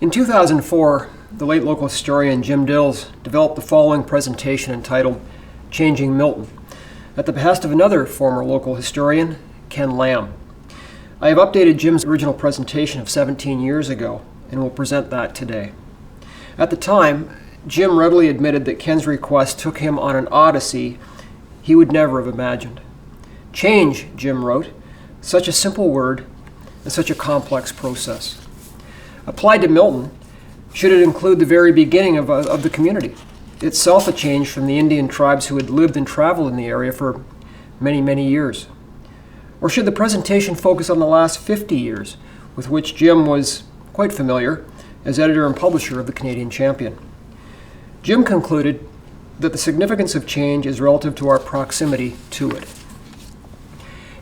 In 2004, the late local historian Jim Dills developed the following presentation entitled Changing Milton, at the behest of another former local historian, Ken Lamb. I have updated Jim's original presentation of 17 years ago and will present that today. At the time, Jim readily admitted that Ken's request took him on an odyssey he would never have imagined. Change, Jim wrote, such a simple word and such a complex process. Applied to Milton, should it include the very beginning of the community, itself a change from the Indian tribes who had lived and traveled in the area for many, many years? Or should the presentation focus on the last 50 years, with which Jim was quite familiar as editor and publisher of the Canadian Champion? Jim concluded that the significance of change is relative to our proximity to it.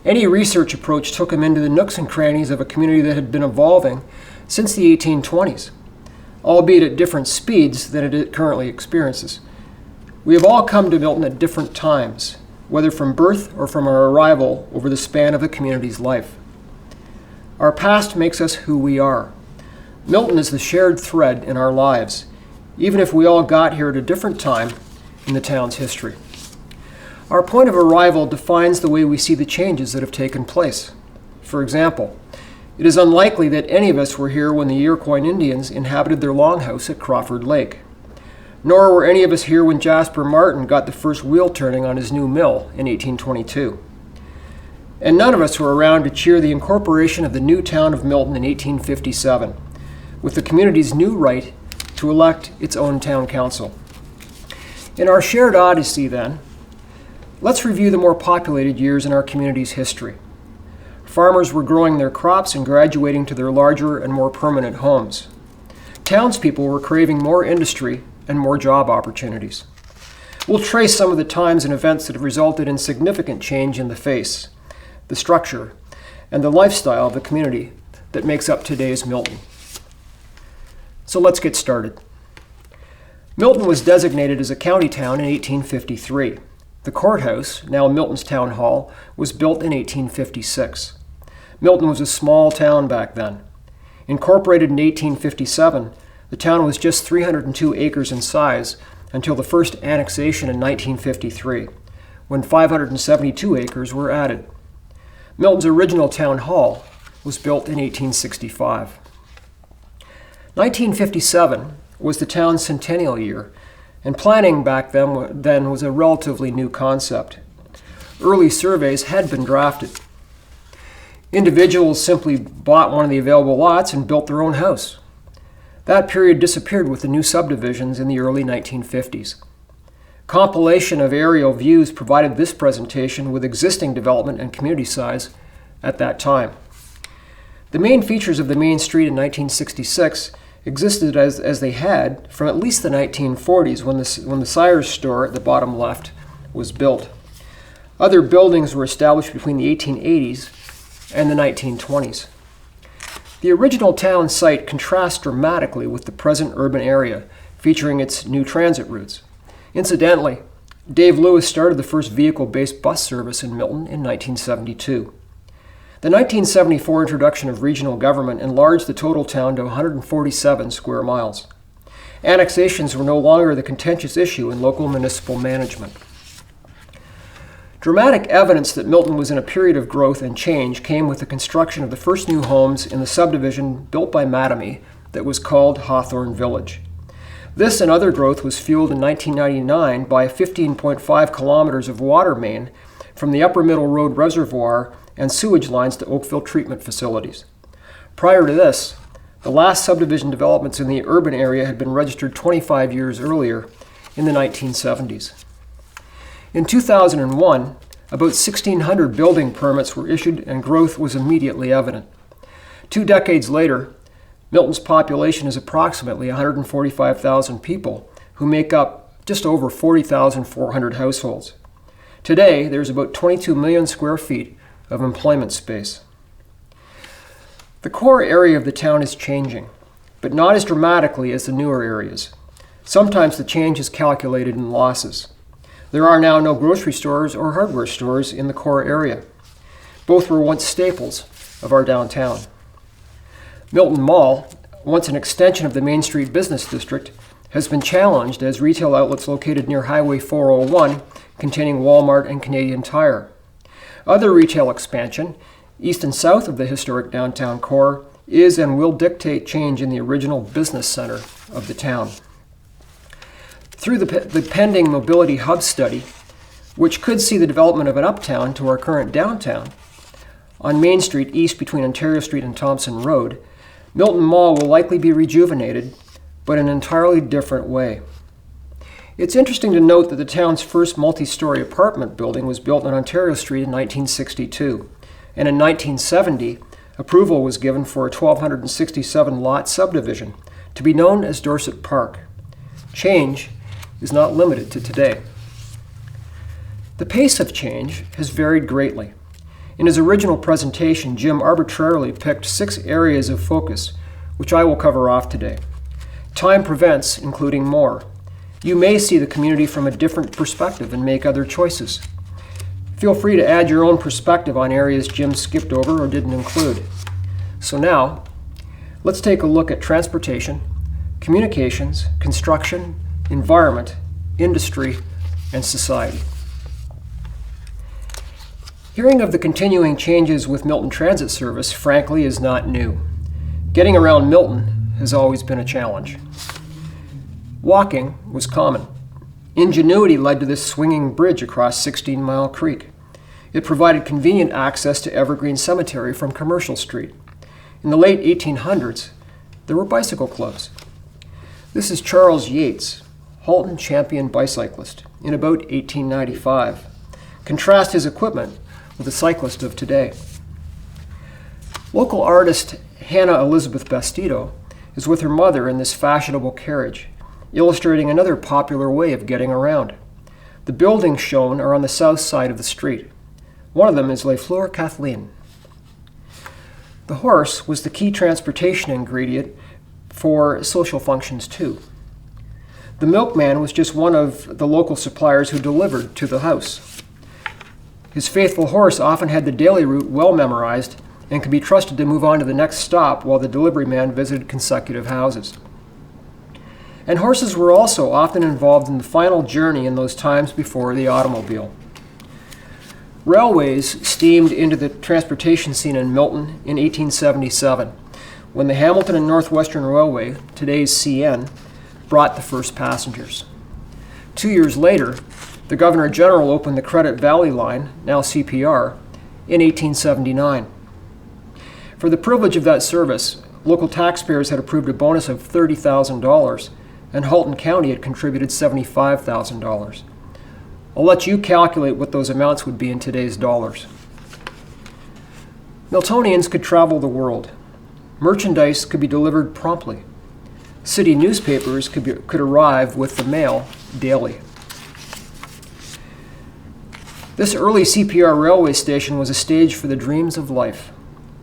Any research approach took him into the nooks and crannies of a community that had been evolving since the 1820s, albeit at different speeds than it currently experiences. We have all come to Milton at different times, whether from birth or from our arrival over the span of the community's life. Our past makes us who we are. Milton is the shared thread in our lives, even if we all got here at a different time in the town's history. Our point of arrival defines the way we see the changes that have taken place. For example, it is unlikely that any of us were here when the Iroquois Indians inhabited their longhouse at Crawford Lake. Nor were any of us here when Jasper Martin got the first wheel turning on his new mill in 1822. And none of us were around to cheer the incorporation of the new town of Milton in 1857, with the community's new right to elect its own town council. In our shared odyssey, then, let's review the more populated years in our community's history. Farmers were growing their crops and graduating to their larger and more permanent homes. Townspeople were craving more industry and more job opportunities. We'll trace some of the times and events that have resulted in significant change in the face, the structure, and the lifestyle of the community that makes up today's Milton. So let's get started. Milton was designated as a county town in 1853. The courthouse, now Milton's Town Hall, was built in 1856. Milton was a small town back then. Incorporated in 1857, the town was just 302 acres in size until the first annexation in 1953, when 572 acres were added. Milton's original town hall was built in 1865. 1957 was the town's centennial year, and planning back then was a relatively new concept. Early surveys had been drafted. Individuals simply bought one of the available lots and built their own house. That period disappeared with the new subdivisions in the early 1950s. Compilation of aerial views provided this presentation with existing development and community size at that time. The main features of the main street in 1966 existed as they had from at least the 1940s when the Sire's store at the bottom left was built. Other buildings were established between the 1880s and the 1920s. The original town site contrasts dramatically with the present urban area, featuring its new transit routes. Incidentally, Dave Lewis started the first vehicle-based bus service in Milton in 1972. The 1974 introduction of regional government enlarged the total town to 147 square miles. Annexations were no longer the contentious issue in local municipal management. Dramatic evidence that Milton was in a period of growth and change came with the construction of the first new homes in the subdivision built by Mattamy that was called Hawthorne Village. This and other growth was fueled in 1999 by 15.5 kilometers of water main from the Upper Middle Road Reservoir and sewage lines to Oakville treatment facilities. Prior to this, the last subdivision developments in the urban area had been registered 25 years earlier in the 1970s. In 2001, about 1,600 building permits were issued and growth was immediately evident. 2 decades later, Milton's population is approximately 145,000 people who make up just over 40,400 households. Today, there's about 22 million square feet of employment space. The core area of the town is changing, but not as dramatically as the newer areas. Sometimes the change is calculated in losses. There are now no grocery stores or hardware stores in the core area. Both were once staples of our downtown. Milton Mall, once an extension of the Main Street Business District, has been challenged as retail outlets located near Highway 401 containing Walmart and Canadian Tire. Other retail expansion, east and south of the historic downtown core, is and will dictate change in the original business center of the town. Through the pending mobility hub study, which could see the development of an uptown to our current downtown, on Main Street east between Ontario Street and Thompson Road, Milton Mall will likely be rejuvenated, but in an entirely different way. It's interesting to note that the town's first multi-story apartment building was built on Ontario Street in 1962, and in 1970, approval was given for a 1,267-lot subdivision to be known as Dorset Park. Change is not limited to today. The pace of change has varied greatly. In his original presentation, Jim arbitrarily picked 6 areas of focus, which I will cover off today. Time prevents including more. You may see the community from a different perspective and make other choices. Feel free to add your own perspective on areas Jim skipped over or didn't include. So now, let's take a look at transportation, communications, construction, environment, industry, and society. Hearing of the continuing changes with Milton Transit Service, frankly, is not new. Getting around Milton has always been a challenge. Walking was common. Ingenuity led to this swinging bridge across 16 Mile Creek. It provided convenient access to Evergreen Cemetery from Commercial Street. In the late 1800s, there were bicycle clubs. This is Charles Yates, Halton champion bicyclist, in about 1895. Contrast his equipment with the cyclist of today. Local artist Hannah Elizabeth Bastido is with her mother in this fashionable carriage, illustrating another popular way of getting around. The buildings shown are on the south side of the street. One of them is Les Fleurs Kathleen. The horse was the key transportation ingredient for social functions too. The milkman was just one of the local suppliers who delivered to the house. His faithful horse often had the daily route well memorized and could be trusted to move on to the next stop while the delivery man visited consecutive houses. And horses were also often involved in the final journey in those times before the automobile. Railways steamed into the transportation scene in Milton in 1877, when the Hamilton and Northwestern Railway, today's CN, brought the first passengers. 2 years later, the Governor General opened the Credit Valley Line, now CPR, in 1879. For the privilege of that service, local taxpayers had approved a bonus of $30,000, and Halton County had contributed $75,000. I'll let you calculate what those amounts would be in today's dollars. Miltonians could travel the world. Merchandise could be delivered promptly. City newspapers could arrive with the mail daily. This early CPR railway station was a stage for the dreams of life.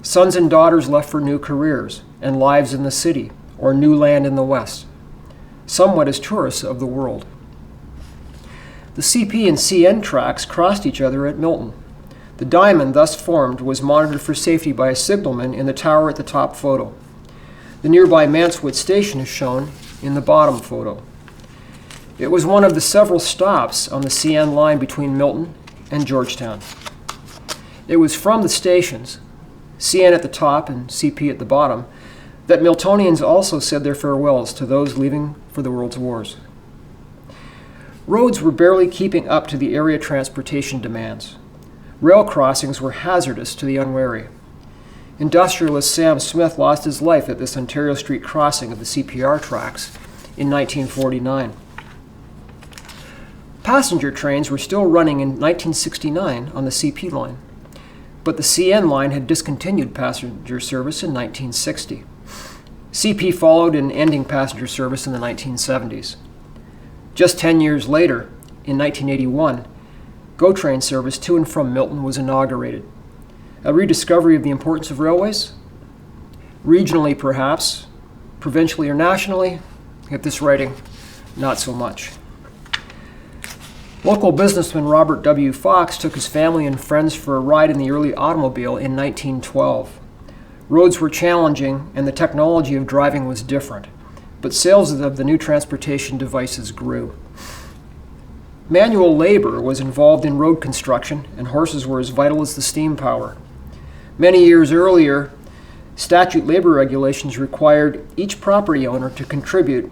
Sons and daughters left for new careers and lives in the city or new land in the West. Some went as tourists of the world. The CP and CN tracks crossed each other at Milton. The diamond thus formed was monitored for safety by a signalman in the tower at the top photo. The nearby Manswood station is shown in the bottom photo. It was one of the several stops on the CN line between Milton and Georgetown. It was from the stations, CN at the top and CP at the bottom, that Miltonians also said their farewells to those leaving for the world's wars. Roads were barely keeping up to the area transportation demands. Rail crossings were hazardous to the unwary. Industrialist Sam Smith lost his life at this Ontario Street crossing of the CPR tracks in 1949. Passenger trains were still running in 1969 on the CP line, but the CN line had discontinued passenger service in 1960. CP followed in ending passenger service in the 1970s. Just 10 years later, in 1981, GO train service to and from Milton was inaugurated. A rediscovery of the importance of railways? Regionally, perhaps. Provincially or nationally? At this writing, not so much. Local businessman Robert W. Fox took his family and friends for a ride in the early automobile in 1912. Roads were challenging and the technology of driving was different, but sales of the new transportation devices grew. Manual labor was involved in road construction, and horses were as vital as the steam power. Many years earlier, statute labor regulations required each property owner to contribute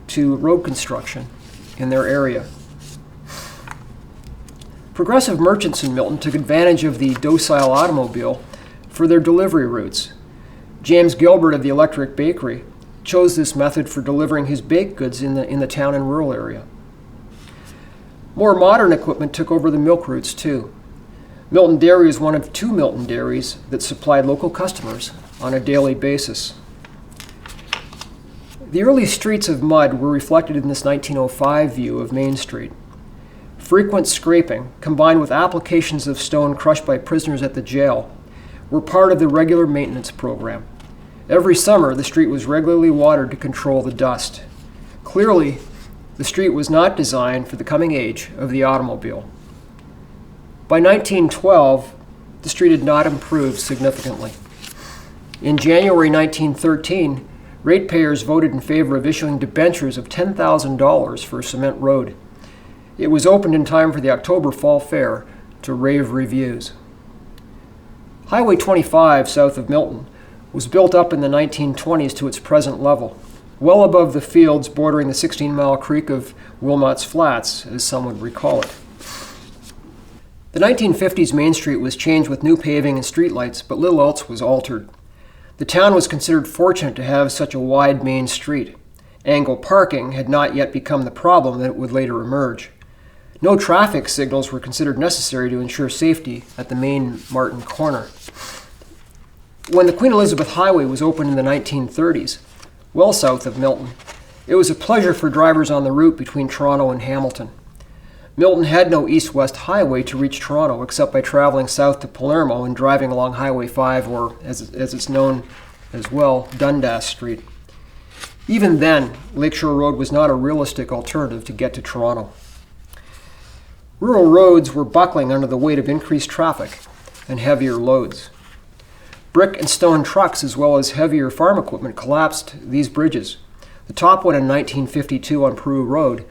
to road construction in their area. Progressive merchants in Milton took advantage of the docile automobile for their delivery routes. James Gilbert of the Electric Bakery chose this method for delivering his baked goods in the town and rural area. More modern equipment took over the milk routes too. Milton Dairy is one of 2 Milton dairies that supplied local customers on a daily basis. The early streets of mud were reflected in this 1905 view of Main Street. Frequent scraping, combined with applications of stone crushed by prisoners at the jail, were part of the regular maintenance program. Every summer, the street was regularly watered to control the dust. Clearly, the street was not designed for the coming age of the automobile. By 1912, the street had not improved significantly. In January 1913, ratepayers voted in favor of issuing debentures of $10,000 for a cement road. It was opened in time for the October Fall Fair to rave reviews. Highway 25 south of Milton was built up in the 1920s to its present level, well above the fields bordering the 16-mile creek of Wilmot's Flats, as some would recall it. The 1950s Main Street was changed with new paving and streetlights, but little else was altered. The town was considered fortunate to have such a wide main street. Angle parking had not yet become the problem that would later emerge. No traffic signals were considered necessary to ensure safety at the main Martin corner. When the Queen Elizabeth Highway was opened in the 1930s, well south of Milton, it was a pleasure for drivers on the route between Toronto and Hamilton. Milton had no east-west highway to reach Toronto except by traveling south to Palermo and driving along Highway 5, or as it's known as well, Dundas Street. Even then, Lakeshore Road was not a realistic alternative to get to Toronto. Rural roads were buckling under the weight of increased traffic and heavier loads. Brick and stone trucks as well as heavier farm equipment collapsed these bridges, the top one in 1952 on Peru Road,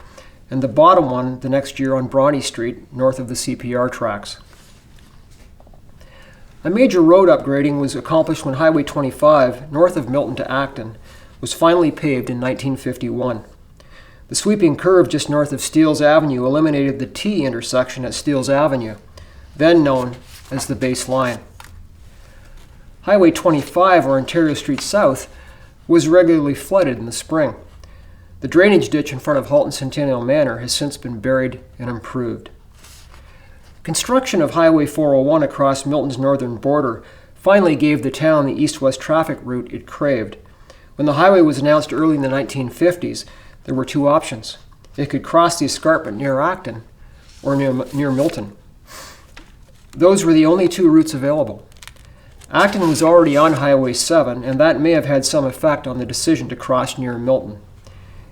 and the bottom one the next year on Bronte Street, north of the CPR tracks. A major road upgrading was accomplished when Highway 25, north of Milton to Acton, was finally paved in 1951. The sweeping curve just north of Steeles Avenue eliminated the T intersection at Steeles Avenue, then known as the Base Line. Highway 25, or Ontario Street South, was regularly flooded in the spring. The drainage ditch in front of Halton Centennial Manor has since been buried and improved. Construction of Highway 401 across Milton's northern border finally gave the town the east-west traffic route it craved. When the highway was announced early in the 1950s, there were 2 options. It could cross the escarpment near Acton or near Milton. Those were the only 2 routes available. Acton was already on Highway 7, and that may have had some effect on the decision to cross near Milton.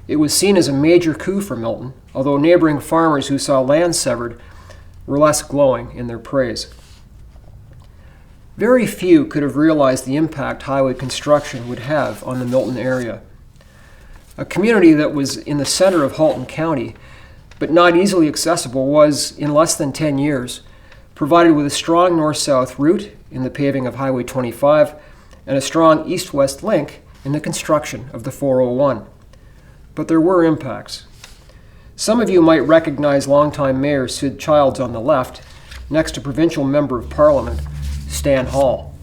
It was seen as a major coup for Milton, although neighboring farmers who saw land severed were less glowing in their praise. Very few could have realized the impact highway construction would have on the Milton area. A community that was in the center of Halton County, but not easily accessible, was, in less than 10 years, provided with a strong north-south route in the paving of Highway 25 and a strong east-west link in the construction of the 401. But there were impacts. Some of you might recognize longtime Mayor Sid Childs on the left, next to Provincial Member of Parliament Stan Hall.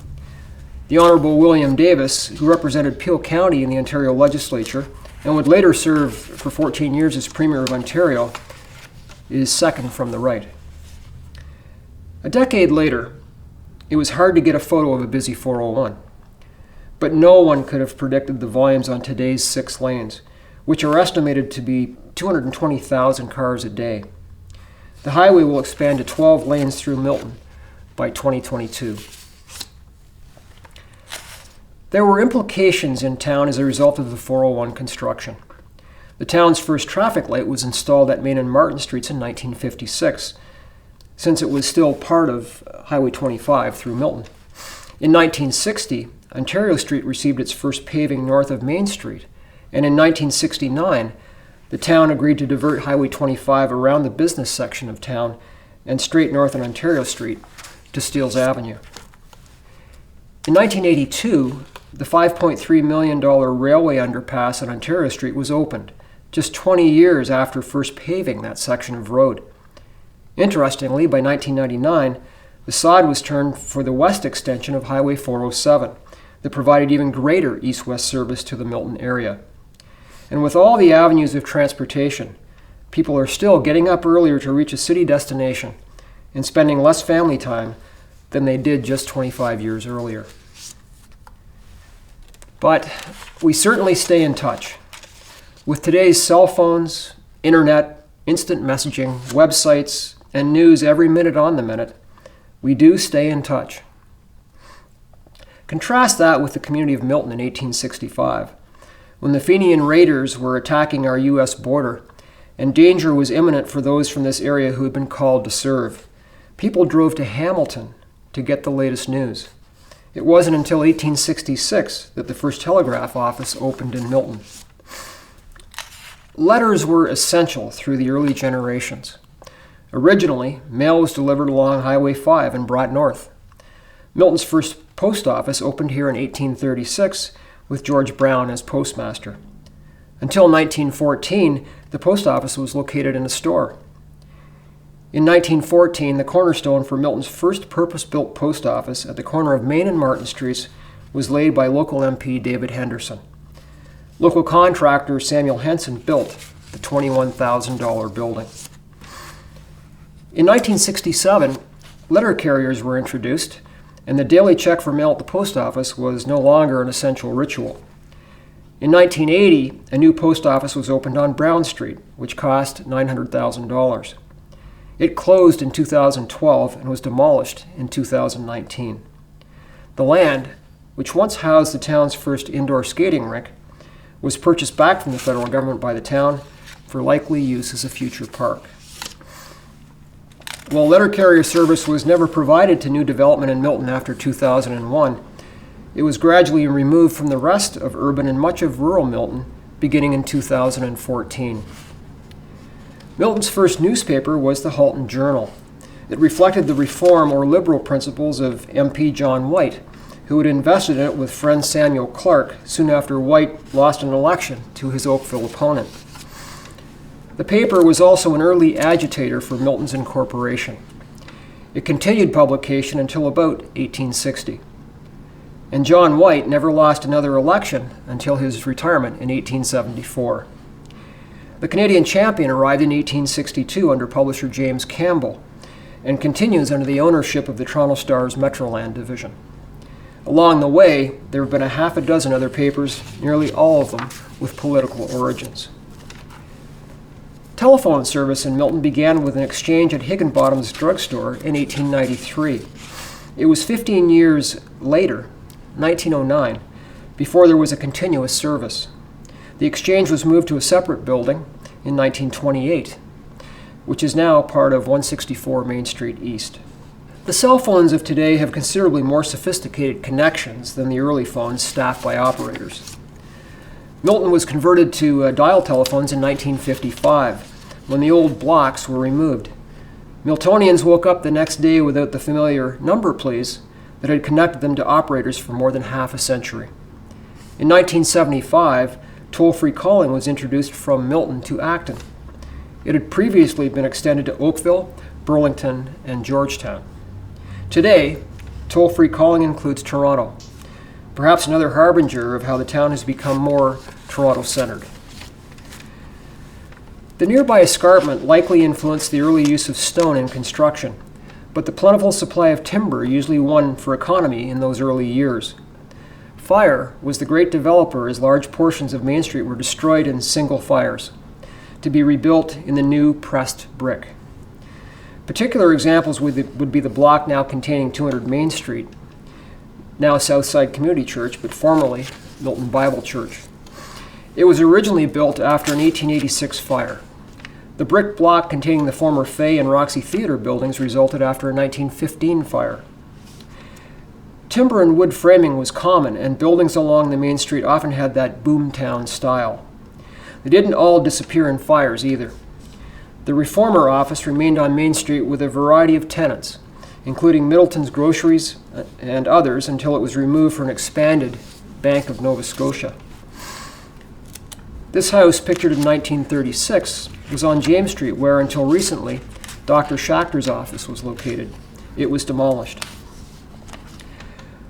The Honourable William Davis, who represented Peel County in the Ontario Legislature and would later serve for 14 years as Premier of Ontario, is second from the right. A decade later, it was hard to get a photo of a busy 401. But no one could have predicted the volumes on today's 6 lanes, which are estimated to be 220,000 cars a day. The highway will expand to 12 lanes through Milton by 2022. There were implications in town as a result of the 401 construction. The town's first traffic light was installed at Main and Martin Streets in 1956, since it was still part of Highway 25 through Milton. In 1960, Ontario Street received its first paving north of Main Street, and in 1969, the town agreed to divert Highway 25 around the business section of town and straight north on Ontario Street to Steeles Avenue. In 1982, the $5.3 million railway underpass on Ontario Street was opened, just 20 years after first paving that section of road. Interestingly, by 1999, the sod was turned for the west extension of Highway 407 that provided even greater east-west service to the Milton area. And with all the avenues of transportation, people are still getting up earlier to reach a city destination and spending less family time than they did just 25 years earlier. But we certainly stay in touch. With today's cell phones, internet, instant messaging, websites, and news every minute on the minute, we do stay in touch. Contrast that with the community of Milton in 1865, when the Fenian raiders were attacking our U.S. border, and danger was imminent for those from this area who had been called to serve. People drove to Hamilton to get the latest news. It wasn't until 1866 that the first telegraph office opened in Milton. Letters were essential through the early generations. Originally, mail was delivered along Highway 5 and brought north. Milton's first post office opened here in 1836 with George Brown as postmaster. Until 1914, the post office was located in a store. In 1914, the cornerstone for Milton's first purpose-built post office at the corner of Main and Martin Streets was laid by local MP David Henderson. Local contractor Samuel Henson built the $21,000 building. In 1967, letter carriers were introduced, and the daily check for mail at the post office was no longer an essential ritual. In 1980, a new post office was opened on Brown Street, which cost $900,000. It closed in 2012 and was demolished in 2019. The land, which once housed the town's first indoor skating rink, was purchased back from the federal government by the town for likely use as a future park. While letter carrier service was never provided to new development in Milton after 2001, it was gradually removed from the rest of urban and much of rural Milton beginning in 2014. Milton's first newspaper was the Halton Journal. It reflected the reform or liberal principles of MP John White, who had invested in it with friend Samuel Clark soon after White lost an election to his Oakville opponent. The paper was also an early agitator for Milton's incorporation. It continued publication until about 1860. And John White never lost another election until his retirement in 1874. The Canadian Champion arrived in 1862 under publisher James Campbell and continues under the ownership of the Toronto Star's Metroland division. Along the way, there have been a half a dozen other papers, nearly all of them with political origins. Telephone service in Milton began with an exchange at Higginbottom's drugstore in 1893. It was 15 years later, 1909, before there was a continuous service. The exchange was moved to a separate building in 1928, which is now part of 164 Main Street East. The cell phones of today have considerably more sophisticated connections than the early phones staffed by operators. Milton was converted to dial telephones in 1955, when the old blocks were removed. Miltonians woke up the next day without the familiar number please that had connected them to operators for more than half a century. In 1975, toll-free calling was introduced from Milton to Acton. It had previously been extended to Oakville, Burlington, and Georgetown. Today, toll-free calling includes Toronto, perhaps another harbinger of how the town has become more Toronto-centered. The nearby escarpment likely influenced the early use of stone in construction, but the plentiful supply of timber usually won for economy in those early years. Fire was the great developer as large portions of Main Street were destroyed in single fires, to be rebuilt in the new pressed brick. Particular examples would be the block now containing 200 Main Street, now Southside Community Church, but formerly Milton Bible Church. It was originally built after an 1886 fire. The brick block containing the former Fay and Roxy Theater buildings resulted after a 1915 fire. Timber and wood framing was common, and buildings along the main street often had that boomtown style. They didn't all disappear in fires either. The Reformer office remained on Main Street with a variety of tenants, including Middleton's Groceries and others, until it was removed for an expanded Bank of Nova Scotia. This house, pictured in 1936, was on James Street, where until recently Dr. Schachter's office was located. It was demolished.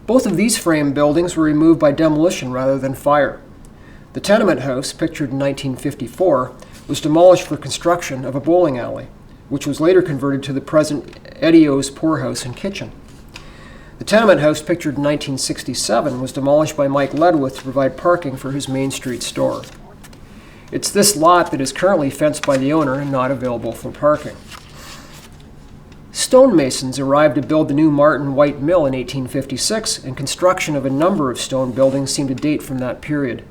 Both of these frame buildings were removed by demolition rather than fire. The tenement house, pictured in 1954, was demolished for construction of a bowling alley, which was later converted to the present Eddie O's poorhouse and kitchen. The tenement house, pictured in 1967, was demolished by Mike Ledwith to provide parking for his Main Street store. It's this lot that is currently fenced by the owner and not available for parking. Stonemasons arrived to build the new Martin White Mill in 1856, and construction of a number of stone buildings seem to date from that period.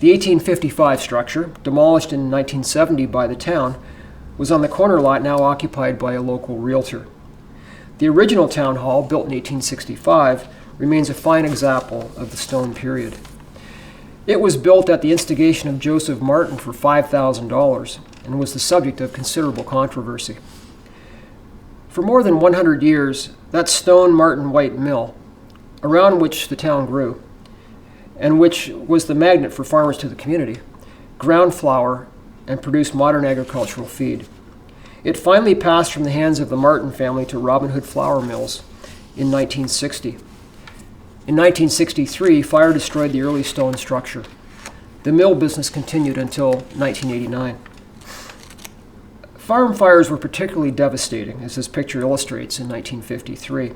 The 1855 structure, demolished in 1970 by the town, was on the corner lot now occupied by a local realtor. The original town hall, built in 1865, remains a fine example of the stone period. It was built at the instigation of Joseph Martin for $5,000 and was the subject of considerable controversy. For more than 100 years, that stone Martin White Mill, around which the town grew, and which was the magnet for farmers to the community, ground flour and produced modern agricultural feed. It finally passed from the hands of the Martin family to Robin Hood Flour Mills in 1960. In 1963, fire destroyed the early stone structure. The mill business continued until 1989. Farm fires were particularly devastating, as this picture illustrates, in 1953.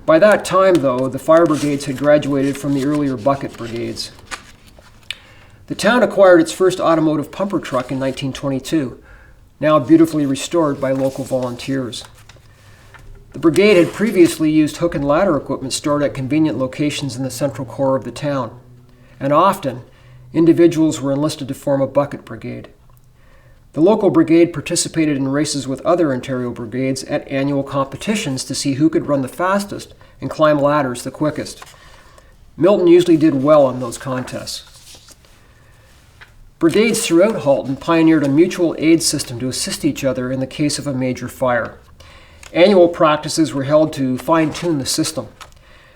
By that time, though, the fire brigades had graduated from the earlier bucket brigades. The town acquired its first automotive pumper truck in 1922, now beautifully restored by local volunteers. The brigade had previously used hook and ladder equipment stored at convenient locations in the central core of the town, and often individuals were enlisted to form a bucket brigade. The local brigade participated in races with other Ontario brigades at annual competitions to see who could run the fastest and climb ladders the quickest. Milton usually did well in those contests. Brigades throughout Halton pioneered a mutual aid system to assist each other in the case of a major fire. Annual practices were held to fine-tune the system.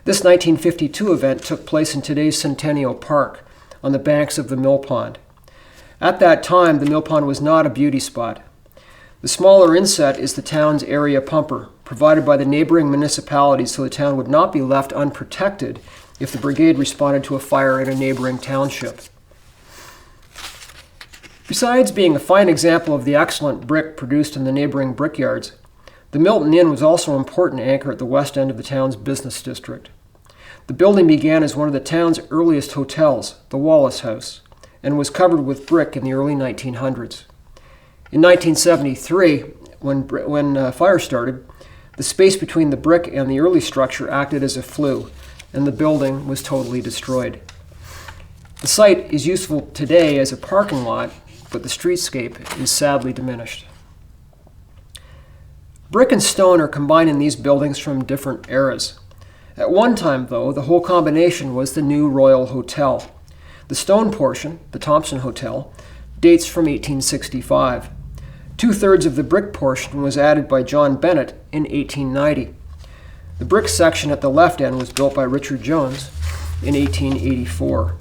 This 1952 event took place in today's Centennial Park on the banks of the Mill Pond. At that time, the Mill Pond was not a beauty spot. The smaller inset is the town's area pumper, provided by the neighboring municipalities so the town would not be left unprotected if the brigade responded to a fire in a neighboring township. Besides being a fine example of the excellent brick produced in the neighboring brickyards, the Milton Inn was also an important anchor at the west end of the town's business district. The building began as one of the town's earliest hotels, the Wallace House, and was covered with brick in the early 1900s. In 1973, when fire started, the space between the brick and the early structure acted as a flue, and the building was totally destroyed. The site is useful today as a parking lot, but the streetscape is sadly diminished. Brick and stone are combined in these buildings from different eras. At one time, though, the whole combination was the New Royal Hotel. The stone portion, the Thompson Hotel, dates from 1865. 2/3 of the brick portion was added by John Bennett in 1890. The brick section at the left end was built by Richard Jones in 1884.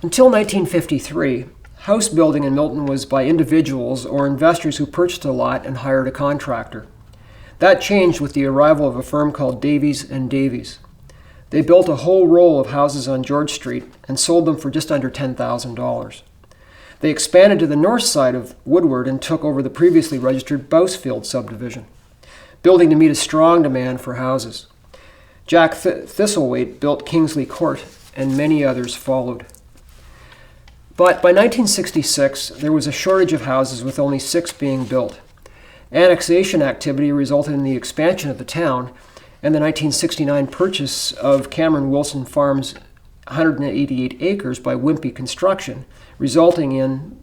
Until 1953, house building in Milton was by individuals or investors who purchased a lot and hired a contractor. That changed with the arrival of a firm called Davies and Davies. They built a whole row of houses on George Street and sold them for just under $10,000. They expanded to the north side of Woodward and took over the previously registered Bousfield subdivision, building to meet a strong demand for houses. Jack Thistlewaite built Kingsley Court, and many others followed. But by 1966, there was a shortage of houses with only 6 being built. Annexation activity resulted in the expansion of the town and the 1969 purchase of Cameron Wilson Farm's 188 acres by Wimpy Construction, resulting in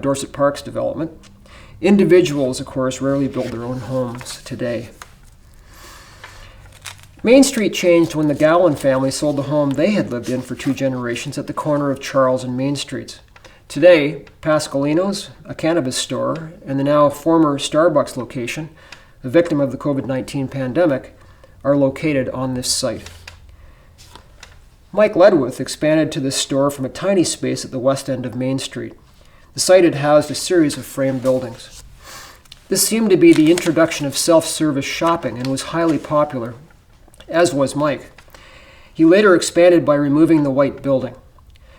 Dorset Park's development. Individuals, of course, rarely build their own homes today. Main Street changed when the Gowland family sold the home they had lived in for 2 generations at the corner of Charles and Main Streets. Today, Pascalino's, a cannabis store, and the now former Starbucks location, a victim of the COVID-19 pandemic, are located on this site. Mike Ledwith expanded to this store from a tiny space at the west end of Main Street. The site had housed a series of frame buildings. This seemed to be the introduction of self-service shopping and was highly popular, as was Mike. He later expanded by removing the white building.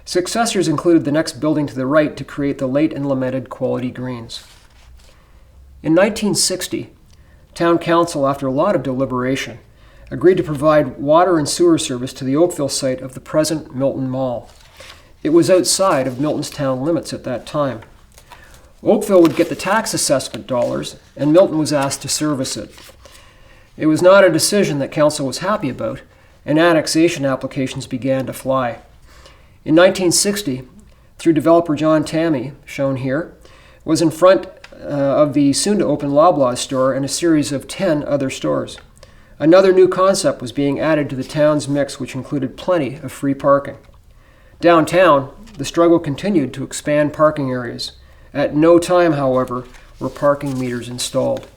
Successors included the next building to the right to create the late and lamented Quality Greens. In 1960, Town Council, after a lot of deliberation, agreed to provide water and sewer service to the Oakville site of the present Milton Mall. It was outside of Milton's town limits at that time. Oakville would get the tax assessment dollars, and Milton was asked to service it. It was not a decision that Council was happy about, and annexation applications began to fly. In 1960, through developer John Tammy, shown here, was in front of the soon-to-open Loblaws store and a series of 10 other stores. Another new concept was being added to the town's mix, which included plenty of free parking. Downtown, the struggle continued to expand parking areas. At no time, however, were parking meters installed.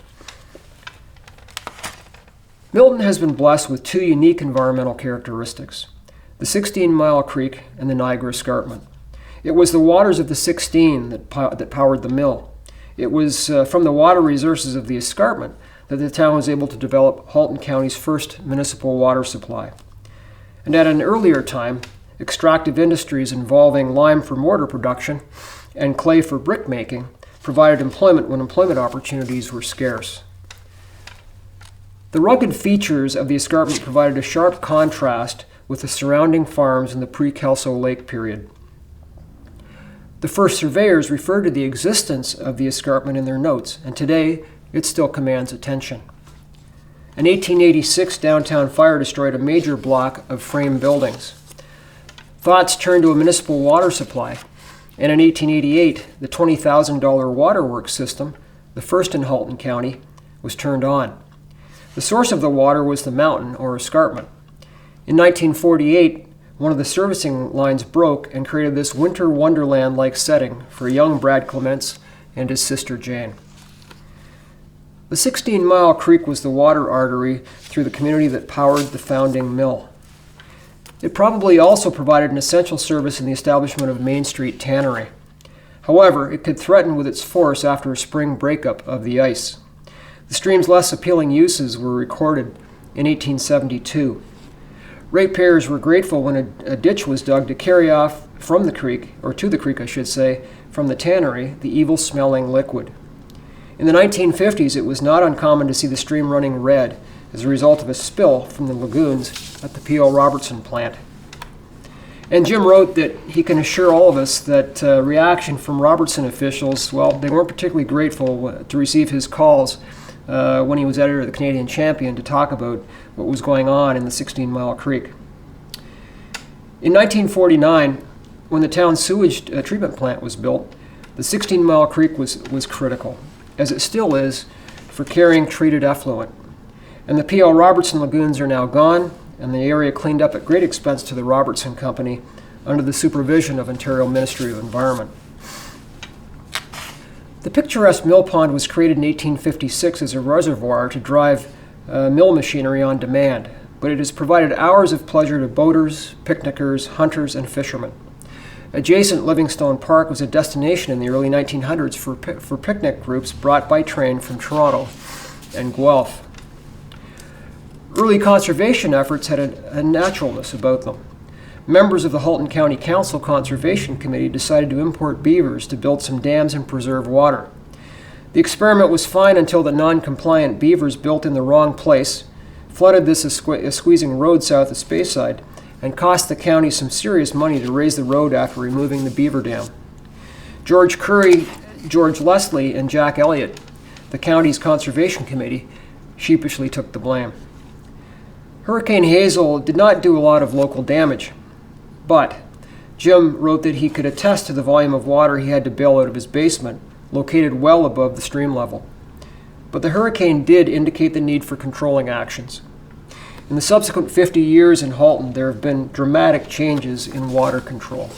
Milton has been blessed with 2 unique environmental characteristics: the 16-Mile Creek and the Niagara Escarpment. It was the waters of the 16 that powered the mill. It was from the water resources of the escarpment that the town was able to develop Halton County's first municipal water supply. And at an earlier time, extractive industries involving lime for mortar production and clay for brick making provided employment when employment opportunities were scarce. The rugged features of the escarpment provided a sharp contrast with the surrounding farms in the pre-Kelso Lake period. The first surveyors referred to the existence of the escarpment in their notes, and today it still commands attention. An 1886 downtown fire destroyed a major block of frame buildings. Thoughts turned to a municipal water supply, and in 1888, the $20,000 waterworks system, the first in Halton County, was turned on. The source of the water was the mountain or escarpment. In 1948, one of the servicing lines broke and created this winter wonderland-like setting for young Brad Clements and his sister Jane. The 16-Mile Creek was the water artery through the community that powered the founding mill. It probably also provided an essential service in the establishment of Main Street Tannery. However, it could threaten with its force after a spring breakup of the ice. The stream's less appealing uses were recorded in 1872. Ratepayers were grateful when a ditch was dug to carry off from the creek, or to the creek I should say, from the tannery, the evil-smelling liquid. In the 1950s, it was not uncommon to see the stream running red as a result of a spill from the lagoons at the P.O. Robertson plant. And Jim wrote that he can assure all of us that reaction from Robertson officials, well, they weren't particularly grateful to receive his calls when he was editor of the Canadian Champion to talk about what was going on in the 16-Mile Creek. In 1949, when the town's sewage treatment plant was built, the 16-Mile Creek was critical, as it still is, for carrying treated effluent. And the P.L. Robertson lagoons are now gone, and the area cleaned up at great expense to the Robertson Company under the supervision of Ontario Ministry of Environment. The picturesque mill pond was created in 1856 as a reservoir to drive mill machinery on demand, but it has provided hours of pleasure to boaters, picnickers, hunters, and fishermen. Adjacent Livingstone Park was a destination in the early 1900s for picnic groups brought by train from Toronto and Guelph. Early conservation efforts had a naturalness about them. Members of the Halton County Council Conservation Committee decided to import beavers to build some dams and preserve water. The experiment was fine until the non-compliant beavers built in the wrong place, flooded this squeezing road south of Speyside, and cost the county some serious money to raise the road after removing the beaver dam. George Curry, George Leslie, and Jack Elliott, the county's conservation committee, sheepishly took the blame. Hurricane Hazel did not do a lot of local damage, but Jim wrote that he could attest to the volume of water he had to bail out of his basement, located well above the stream level. But the hurricane did indicate the need for controlling actions. In the subsequent 50 years in Halton, there have been dramatic changes in water control.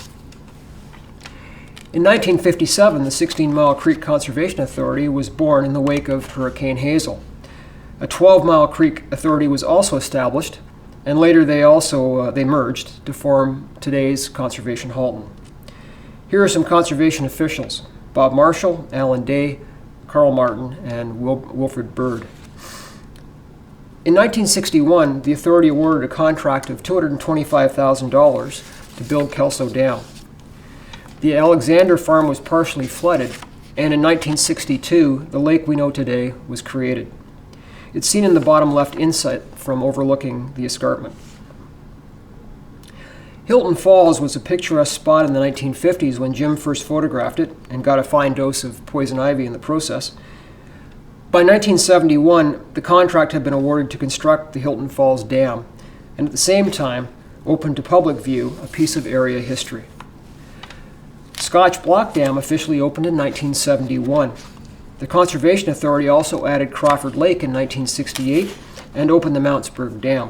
In 1957, the 16 Mile Creek Conservation Authority was born in the wake of Hurricane Hazel. A 12 Mile Creek Authority was also established, and later they merged to form today's Conservation Halton. Here are some conservation officials: Bob Marshall, Alan Day, Carl Martin, and Wilfred Bird. In 1961, the authority awarded a contract of $225,000 to build Kelso Dam. The Alexander Farm was partially flooded, and in 1962, the lake we know today was created. It's seen in the bottom left inset from overlooking the escarpment. Hilton Falls was a picturesque spot in the 1950s when Jim first photographed it and got a fine dose of poison ivy in the process. By 1971, the contract had been awarded to construct the Hilton Falls Dam, and at the same time opened to public view a piece of area history. Scotch Block Dam officially opened in 1971. The Conservation Authority also added Crawford Lake in 1968 and opened the Mountsburg Dam.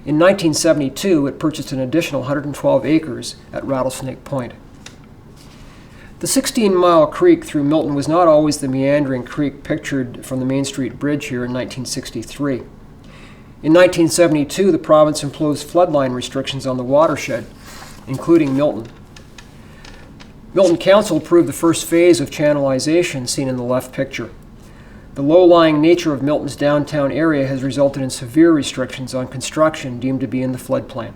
In 1972, it purchased an additional 112 acres at Rattlesnake Point. The 16 Mile Creek through Milton was not always the meandering creek pictured from the Main Street Bridge here in 1963. In 1972, the province imposed floodline restrictions on the watershed, including Milton. Milton Council approved the first phase of channelization seen in the left picture. The low-lying nature of Milton's downtown area has resulted in severe restrictions on construction deemed to be in the floodplain.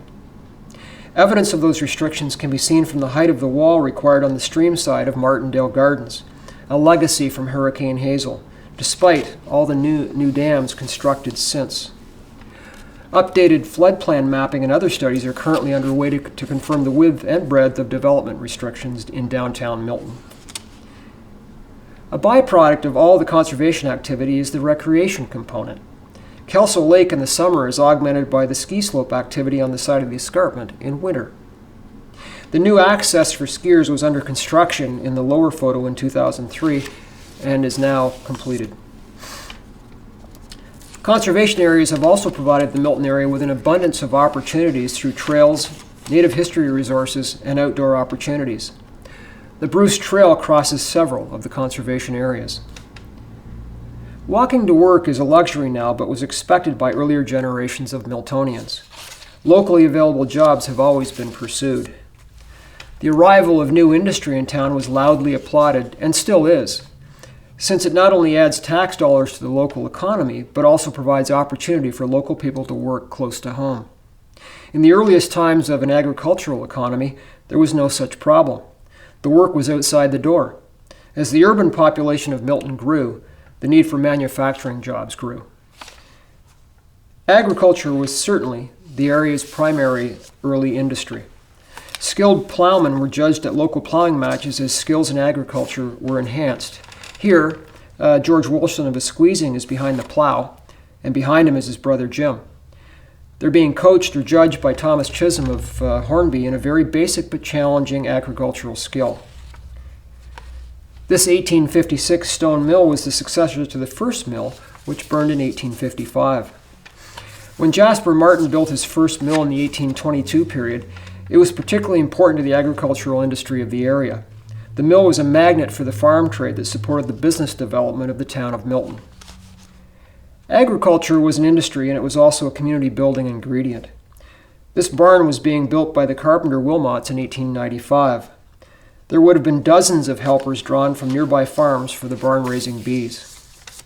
Evidence of those restrictions can be seen from the height of the wall required on the stream side of Martindale Gardens, a legacy from Hurricane Hazel, despite all the new dams constructed since. Updated flood plan mapping and other studies are currently underway to confirm the width and breadth of development restrictions in downtown Milton. A byproduct of all the conservation activity is the recreation component. Kelso Lake in the summer is augmented by the ski slope activity on the side of the escarpment in winter. The new access for skiers was under construction in the lower photo in 2003 and is now completed. Conservation areas have also provided the Milton area with an abundance of opportunities through trails, native history resources, and outdoor opportunities. The Bruce Trail crosses several of the conservation areas. Walking to work is a luxury now, but was expected by earlier generations of Miltonians. Locally available jobs have always been pursued. The arrival of new industry in town was loudly applauded, and still is, since it not only adds tax dollars to the local economy, but also provides opportunity for local people to work close to home. In the earliest times of an agricultural economy, there was no such problem. The work was outside the door. As the urban population of Milton grew, the need for manufacturing jobs grew. Agriculture was certainly the area's primary early industry. Skilled plowmen were judged at local plowing matches as skills in agriculture were enhanced. Here, George Wilson of Esqueezing is behind the plow, and behind him is his brother Jim. They're being coached or judged by Thomas Chisholm of Hornby in a very basic but challenging agricultural skill. This 1856 stone mill was the successor to the first mill, which burned in 1855. When Jasper Martin built his first mill in the 1822 period, it was particularly important to the agricultural industry of the area. The mill was a magnet for the farm trade that supported the business development of the town of Milton. Agriculture was an industry, and it was also a community building ingredient. This barn was being built by the carpenter Wilmots in 1895. There would have been dozens of helpers drawn from nearby farms for the barn-raising bees.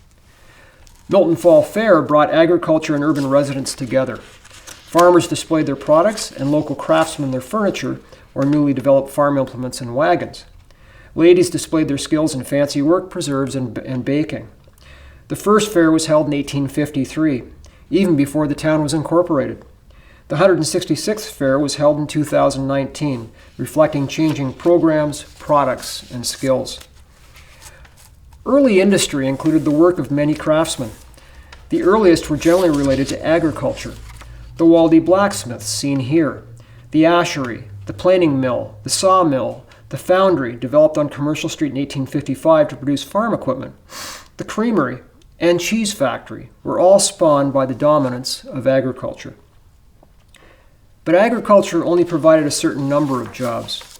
Milton Fall Fair brought agriculture and urban residents together. Farmers displayed their products, and local craftsmen their furniture or newly developed farm implements and wagons. Ladies displayed their skills in fancy work, preserves, and baking. The first fair was held in 1853, even before the town was incorporated. The 166th fair was held in 2019, reflecting changing programs, products, and skills. Early industry included the work of many craftsmen. The earliest were generally related to agriculture. The Waldy blacksmiths seen here, the ashery, the planing mill, the sawmill, the foundry developed on Commercial Street in 1855 to produce farm equipment, the creamery, and cheese factory were all spawned by the dominance of agriculture. But agriculture only provided a certain number of jobs.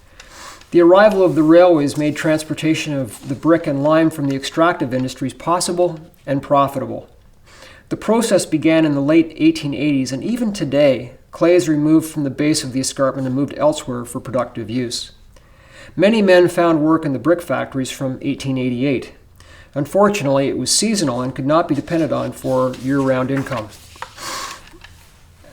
The arrival of the railways made transportation of the brick and lime from the extractive industries possible and profitable. The process began in the late 1880s, and even today, clay is removed from the base of the escarpment and moved elsewhere for productive use. Many men found work in the brick factories from 1888. Unfortunately, it was seasonal and could not be depended on for year-round income.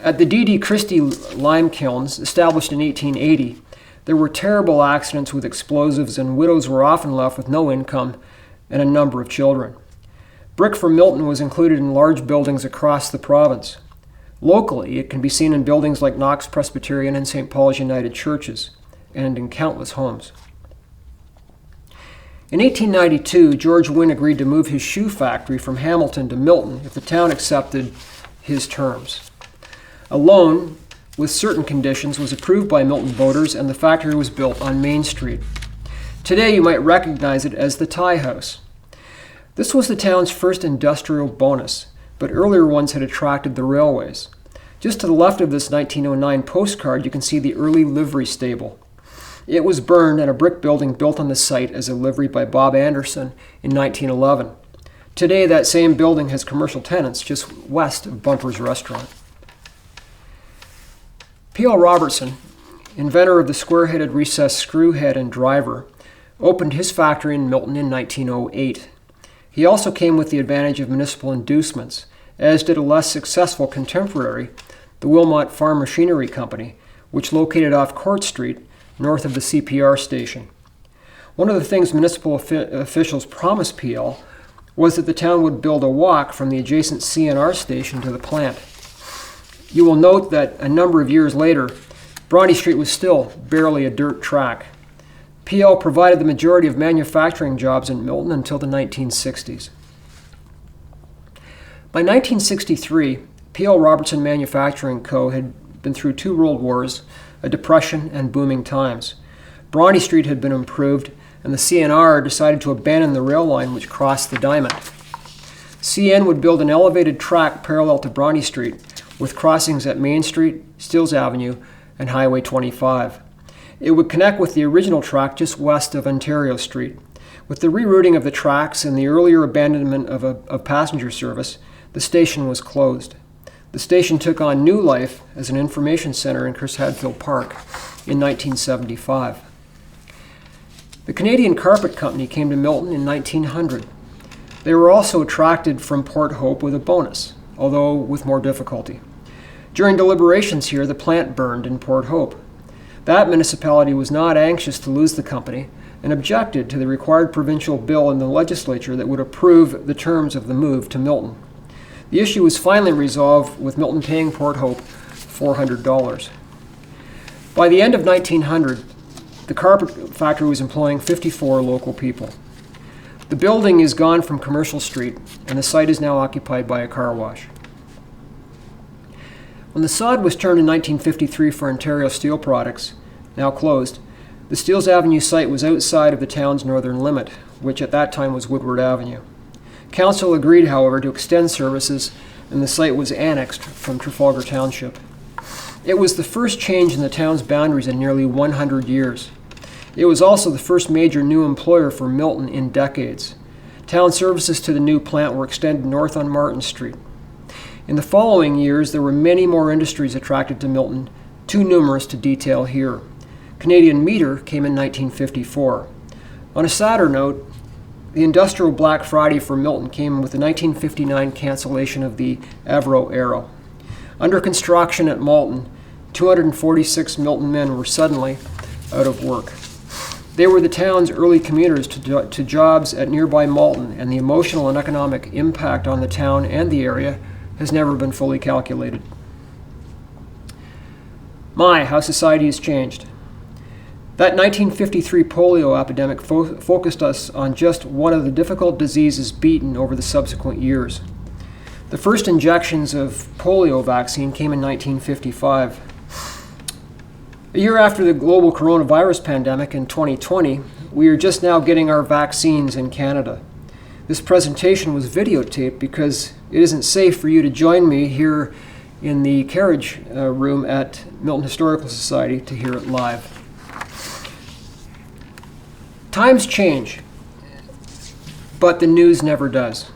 At the D.D. Christie lime kilns, established in 1880, there were terrible accidents with explosives, and widows were often left with no income and a number of children. Brick from Milton was included in large buildings across the province. Locally, it can be seen in buildings like Knox Presbyterian and St. Paul's United Churches, and in countless homes. In 1892, George Wynne agreed to move his shoe factory from Hamilton to Milton if the town accepted his terms. A loan, with certain conditions, was approved by Milton voters, and the factory was built on Main Street. Today, you might recognize it as the Tie House. This was the town's first industrial bonus, but earlier ones had attracted the railways. Just to the left of this 1909 postcard, you can see the early livery stable. It was burned and a brick building built on the site as a livery by Bob Anderson in 1911. Today, that same building has commercial tenants just west of Bumper's Restaurant. P.L. Robertson, inventor of the square-headed recessed screw head and driver, opened his factory in Milton in 1908. He also came with the advantage of municipal inducements, as did a less successful contemporary, the Wilmot Farm Machinery Company, which located off Court Street, north of the CPR station. One of the things municipal officials promised PL was that the town would build a walk from the adjacent CNR station to the plant. You will note that a number of years later, Bronte Street was still barely a dirt track. PL provided the majority of manufacturing jobs in Milton until the 1960s. By 1963, P.L. Robertson Manufacturing Co. had been through 2 world wars, a depression, and booming times. Bronte Street had been improved, and the CNR decided to abandon the rail line which crossed the Diamond. CN would build an elevated track parallel to Bronte Street, with crossings at Main Street, Stills Avenue, and Highway 25. It would connect with the original track just west of Ontario Street. With the rerouting of the tracks and the earlier abandonment of passenger service, the station was closed. The station took on new life as an information center in Chris Hadfield Park in 1975. The Canadian Carpet Company came to Milton in 1900. They were also attracted from Port Hope with a bonus, although with more difficulty. During deliberations here, the plant burned in Port Hope. That municipality was not anxious to lose the company and objected to the required provincial bill in the legislature that would approve the terms of the move to Milton. The issue was finally resolved with Milton paying Port Hope $400. By the end of 1900, the carpet factory was employing 54 local people. The building is gone from Commercial Street, and the site is now occupied by a car wash. When the sod was turned in 1953 for Ontario Steel Products, now closed, the Steeles Avenue site was outside of the town's northern limit, which at that time was Woodward Avenue. Council agreed, however, to extend services, and the site was annexed from Trafalgar Township. It was the first change in the town's boundaries in nearly 100 years. It was also the first major new employer for Milton in decades. Town services to the new plant were extended north on Martin Street. In the following years, there were many more industries attracted to Milton, too numerous to detail here. Canadian Meter came in 1954. On a sadder note, the industrial Black Friday for Milton came with the 1959 cancellation of the Avro Aero. Under construction at Malton, 246 Milton men were suddenly out of work. They were the town's early commuters to jobs at nearby Malton, and the emotional and economic impact on the town and the area has never been fully calculated. My, how society has changed. That 1953 polio epidemic focused us on just one of the difficult diseases beaten over the subsequent years. The first injections of polio vaccine came in 1955. A year after the global coronavirus pandemic in 2020, we are just now getting our vaccines in Canada. This presentation was videotaped because it isn't safe for you to join me here in the carriage room at Milton Historical Society to hear it live. Times change, but the news never does.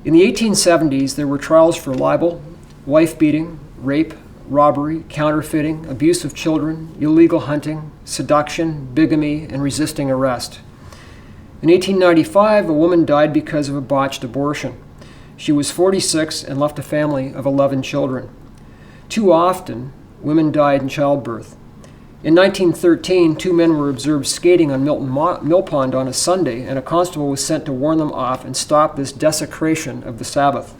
In the 1870s, there were trials for libel, wife-beating, rape, robbery, counterfeiting, abuse of children, illegal hunting, seduction, bigamy, and resisting arrest. In 1895, a woman died because of a botched abortion. She was 46 and left a family of 11 children. Too often, women died in childbirth. In 1913, 2 men were observed skating on Milton Mill Pond on a Sunday, and a constable was sent to warn them off and stop this desecration of the Sabbath.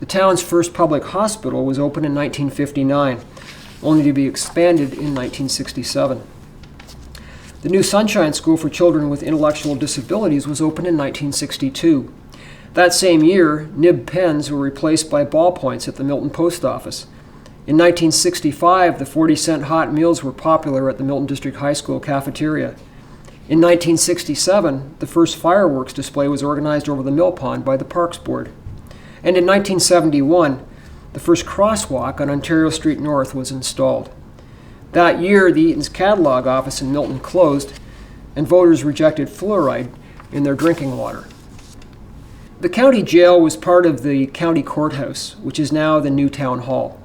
The town's first public hospital was opened in 1959, only to be expanded in 1967. The new Sunshine School for Children with Intellectual Disabilities was opened in 1962. That same year, nib pens were replaced by ballpoints at the Milton Post Office. In 1965, the 40-cent hot meals were popular at the Milton District High School cafeteria. In 1967, the first fireworks display was organized over the mill pond by the Parks Board. And in 1971, the first crosswalk on Ontario Street North was installed. That year, the Eaton's catalog office in Milton closed, and voters rejected fluoride in their drinking water. The county jail was part of the county courthouse, which is now the new town hall.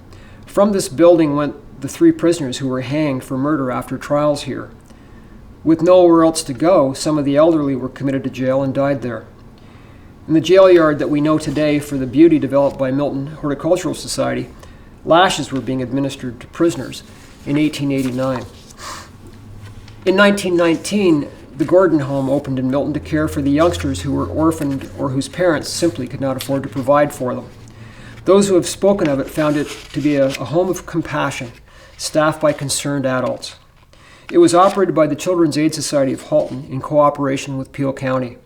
From this building went the 3 prisoners who were hanged for murder after trials here. With nowhere else to go, some of the elderly were committed to jail and died there. In the jail yard that we know today for the beauty developed by Milton Horticultural Society, lashes were being administered to prisoners in 1889. In 1919, the Gordon Home opened in Milton to care for the youngsters who were orphaned or whose parents simply could not afford to provide for them. Those who have spoken of it found it to be a home of compassion, staffed by concerned adults. It was operated by the Children's Aid Society of Halton in cooperation with Peel County.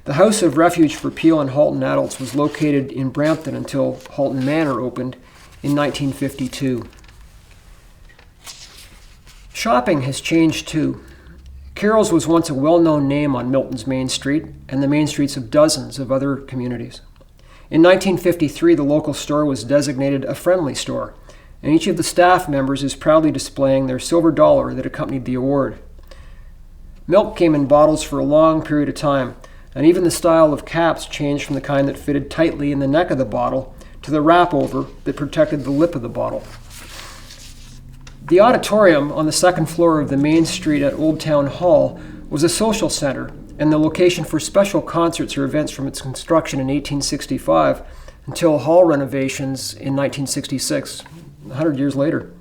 The House of Refuge for Peel and Halton adults was located in Brampton until Halton Manor opened in 1952. Shopping has changed too. Carroll's was once a well-known name on Milton's Main Street and the main streets of dozens of other communities. In 1953, the local store was designated a friendly store, and each of the staff members is proudly displaying their silver dollar that accompanied the award. Milk came in bottles for a long period of time, and even the style of caps changed from the kind that fitted tightly in the neck of the bottle to the wrap-over that protected the lip of the bottle. The auditorium on the second floor of the main street at Old Town Hall was a social center and the location for special concerts or events from its construction in 1865 until hall renovations in 1966, 100 years later.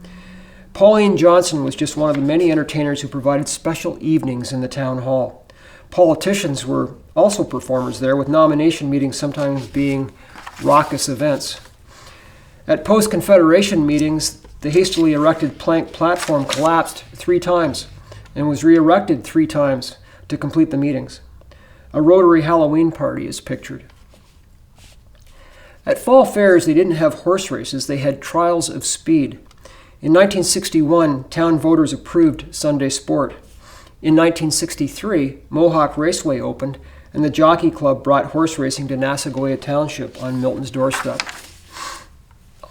Pauline Johnson was just one of the many entertainers who provided special evenings in the town hall. Politicians were also performers there, with nomination meetings sometimes being raucous events. At post-Confederation meetings, the hastily erected plank platform collapsed 3 times and was re-erected 3 times to complete the meetings. A Rotary Halloween party is pictured. At fall fairs, they didn't have horse races, they had trials of speed. In 1961, town voters approved Sunday sport. In 1963, Mohawk Raceway opened, and the Jockey Club brought horse racing to Nassagoya Township on Milton's doorstep.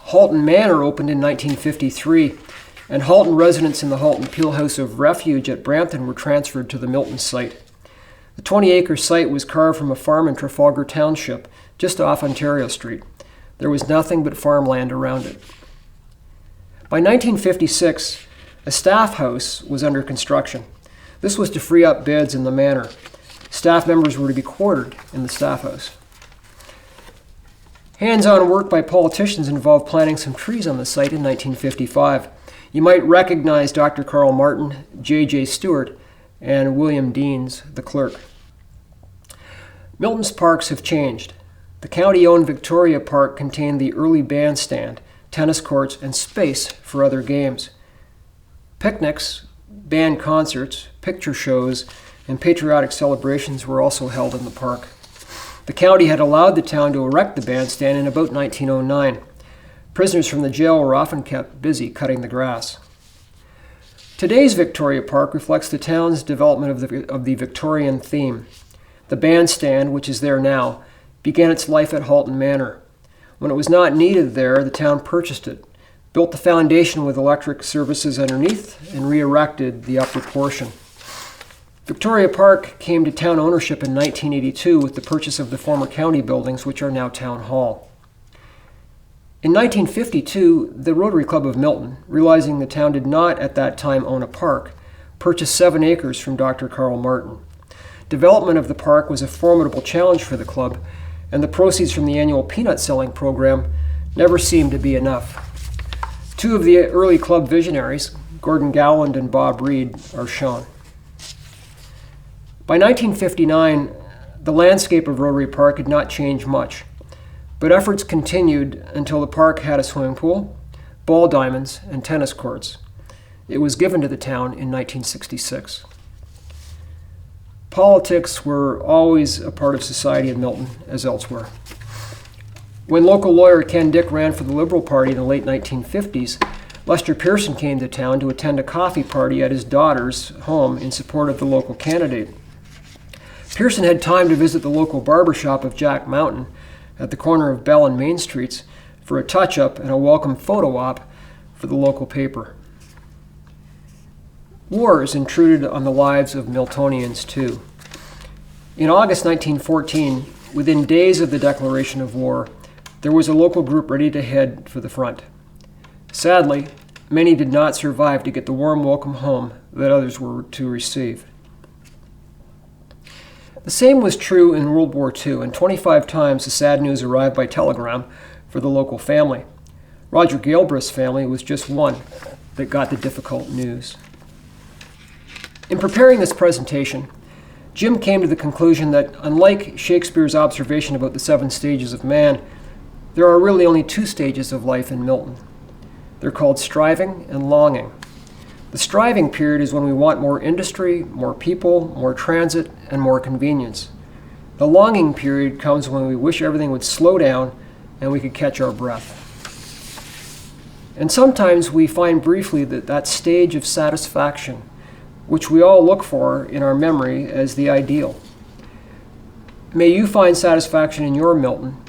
Halton Manor opened in 1953, and Halton residents in the Halton Peel House of Refuge at Brampton were transferred to the Milton site. The 20-acre site was carved from a farm in Trafalgar Township, just off Ontario Street. There was nothing but farmland around it. By 1956, a staff house was under construction. This was to free up beds in the manor. Staff members were to be quartered in the staff house. Hands-on work by politicians involved planting some trees on the site in 1955. You might recognize Dr. Carl Martin, J.J. Stewart, and William Deans, the clerk. Milton's parks have changed. The county-owned Victoria Park contained the early bandstand, tennis courts, and space for other games. Picnics, band concerts, picture shows, and patriotic celebrations were also held in the park. The county had allowed the town to erect the bandstand in about 1909. Prisoners from the jail were often kept busy cutting the grass. Today's Victoria Park reflects the town's development of the Victorian theme. The The bandstand, which is there now, began its life at Halton Manor. When it was not needed there, the town purchased it, built the foundation with electric services underneath, and re-erected the upper portion. Victoria Park came to town ownership in 1982 with the purchase of the former county buildings, which are now Town Hall. In 1952, the Rotary Club of Milton, realizing the town did not at that time own a park, purchased 7 acres from Dr. Carl Martin. Development of the park was a formidable challenge for the club, and the proceeds from the annual peanut selling program never seemed to be enough. 2 of the early club visionaries, Gordon Gowland and Bob Reed, are shown. By 1959, the landscape of Rotary Park had not changed much, but efforts continued until the park had a swimming pool, ball diamonds, and tennis courts. It was given to the town in 1966. Politics were always a part of society in Milton, as elsewhere. When local lawyer Ken Dick ran for the Liberal Party in the late 1950s, Lester Pearson came to town to attend a coffee party at his daughter's home in support of the local candidate. Pearson had time to visit the local barber shop of Jack Mountain at the corner of Bell and Main Streets for a touch-up and a welcome photo op for the local paper. Wars intruded on the lives of Miltonians, too. In August 1914, within days of the declaration of war, there was a local group ready to head for the front. Sadly, many did not survive to get the warm welcome home that others were to receive. The same was true in World War II, and 25 times the sad news arrived by telegram for the local family. Roger Galbraith's family was just one that got the difficult news. In preparing this presentation, Jim came to the conclusion that, unlike Shakespeare's observation about the 7 stages of man, there are really only 2 stages of life in Milton. They're called striving and longing. The striving period is when we want more industry, more people, more transit, and more convenience. The longing period comes when we wish everything would slow down and we could catch our breath. And sometimes we find briefly that stage of satisfaction, which we all look for in our memory as the ideal. May you find satisfaction in your Milton,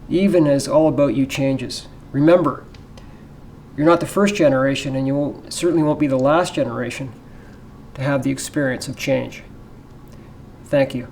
even as all about you changes. Remember, you're not the first generation, and you certainly won't be the last generation to have the experience of change. Thank you.